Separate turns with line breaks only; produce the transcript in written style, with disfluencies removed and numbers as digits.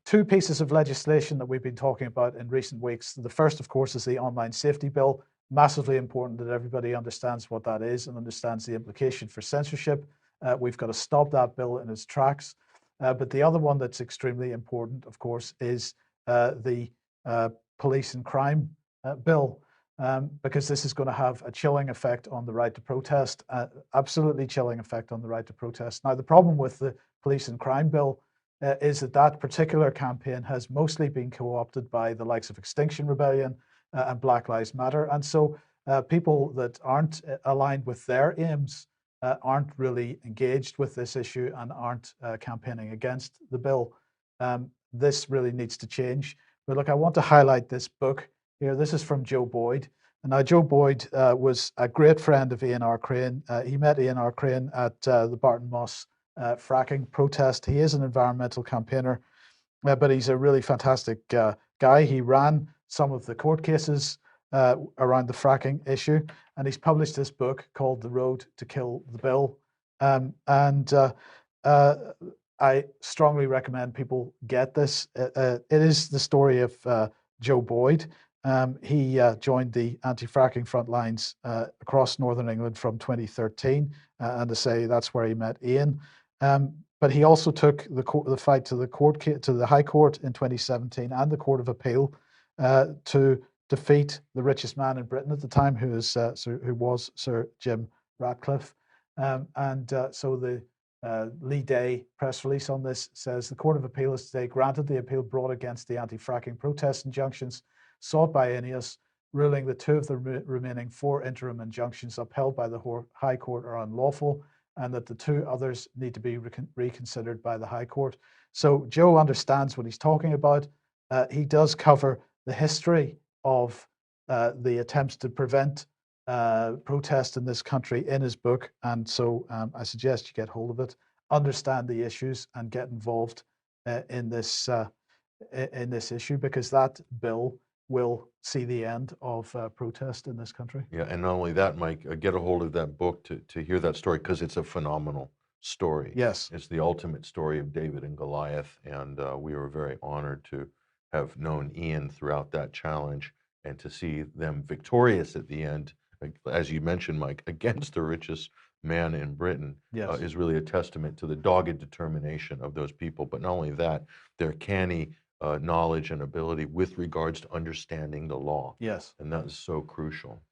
two pieces of legislation that we've been talking about in recent weeks. The first, of course, is the Online Safety Bill. Massively important that everybody understands what that is and understands the implication for censorship. We've got to stop that bill in its tracks. But the other one that's extremely important, of course, is the police and crime bill, because this is going to have a chilling effect on the right to protest, absolutely chilling effect on the right to protest. Now, the problem with the police and crime bill is that that particular campaign has mostly been co-opted by the likes of Extinction Rebellion and Black Lives Matter. And so people that aren't aligned with their aims aren't really engaged with this issue and aren't campaigning against the bill. This really needs to change. But look, I want to highlight this book here. This is from Joe Boyd. And now Joe Boyd was a great friend of Ian R. Crane. He met Ian R. Crane at the Barton Moss fracking protest. He is an environmental campaigner, but he's a really fantastic guy. He ran some of the court cases around the fracking issue, and he's published this book called The Road to Kill the Bill. I strongly recommend people get this. It is the story of Joe Boyd. He joined the anti-fracking front lines across Northern England from 2013, and to say that's where he met Ian. But he also took the fight to the High Court in 2017 and the Court of Appeal to defeat the richest man in Britain at the time, who was Sir Jim Ratcliffe. So the Lee Day press release on this says the Court of Appeal has today granted the appeal brought against the anti-fracking protest injunctions sought by INEOS, ruling that two of the remaining four interim injunctions upheld by the High Court are unlawful, and that the two others need to be reconsidered by the High Court. So Joe understands what he's talking about. He does cover the history of the attempts to prevent protest in this country in his book, and so I suggest you get hold of it, understand the issues, and get involved in this issue, because that bill will see the end of protest in this country.
Yeah, and not only that, Mike, get a hold of that book to hear that story, because it's a phenomenal story.
Yes.
It's the ultimate story of David and Goliath, and we were very honored to have known Ian throughout that challenge and to see them victorious at the end, as you mentioned, Mike, against the richest man in Britain.
Yes.
Is really a testament to the dogged determination of those people. But not only that, their canny knowledge and ability with regards to understanding the law.
Yes.
And that is so crucial.